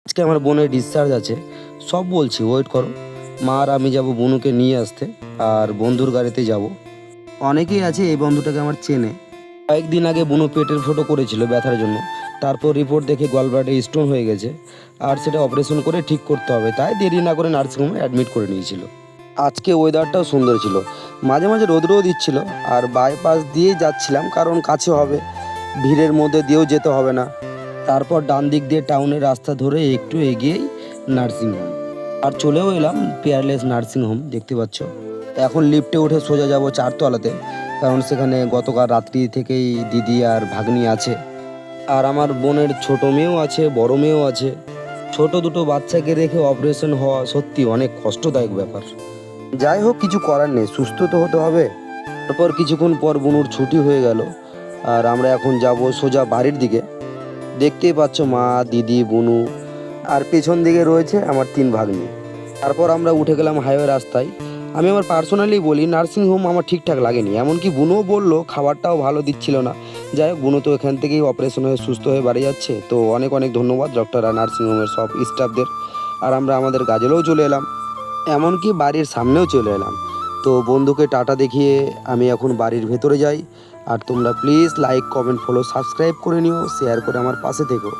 আজকে আমার বোনের ডিসচার্জ আছে। সব বলছি ওয়েট করো। মা আর আমি যাব বনুকে নিয়ে আসতে, আর বন্ধুর গাড়িতে যাব। অনেকেই আছে এই বন্ধুটাকে আমার চেনে। কয়েকদিন আগে বনু পেটের ফোটো করেছিল ব্যথার জন্য। তারপর রিপোর্ট দেখে গলব্লাডারে স্টোন হয়ে গেছে, আর সেটা অপারেশন করে ঠিক করতে হবে, তাই দেরি না করে নার্সিংহোমে অ্যাডমিট করে নিয়েছিল। আজকে ওয়েদারটাও সুন্দর ছিল, মাঝে মাঝে রোদও দিচ্ছিল। আর বাইপাস দিয়েই যাচ্ছিলাম, কারণ কাছে হবে, ভিড়ের মধ্যে দিয়েও যেতে হবে না। তারপর ডান দিক দিয়ে টাউনের রাস্তা ধরে একটু এগিয়েই নার্সিংহোম, আর চলেও এলাম পেয়ারলেস নার্সিংহোম, দেখতে পাচ্ছ। এখন লিফটে উঠে সোজা যাব 4তলাতে, কারণ সেখানে গতকাল রাত্রি থেকেই দিদি আর ভাগ্নি আছে। আর আমার বোনের ছোট মেয়েও আছে, বড় মেয়েও আছে। ছোট দুটো বাচ্চাকে রেখে অপারেশন হওয়া সত্যি অনেক কষ্টদায়ক ব্যাপার। যাই হোক, কিছু করার নেই, সুস্থ তো হতে হবে। তারপর কিছুক্ষণ পর বনুর ছুটি হয়ে গেল, আর আমরা এখন যাব সোজা বাড়ির দিকে। দেখতেই পাচ্ছ মা, দিদি, বুনু, আর পেছন দিকে রয়েছে আমার 3 ভাগ্নি। তারপর আমরা উঠে গেলাম হাইওয়ে রাস্তায়। আমি আমার পার্সোনালি বলি, নার্সিংহোম আমার ঠিকঠাক লাগেনি, এমনকি বুনুও বললো খাবারটাও ভালো দিচ্ছিল না। যাই হোক, বুনু তো এখান থেকেই অপারেশন হয়ে সুস্থ হয়ে বাড়ি যাচ্ছে, তো অনেক অনেক ধন্যবাদ ডক্টর আর নার্সিংহোমের সব স্টাফদের। আর আমরা আমাদের গাজলেও চলে এলাম, এমনকি বাড়ির সামনেও চলে এলাম। তো বন্ধুকে টাটা দেখিয়ে আমি এখন বাড়ির ভেতরে যাই। আর তোমরা please like, comment, follow, subscribe করে নিও, শেয়ার করে আমার পাশে থেকো।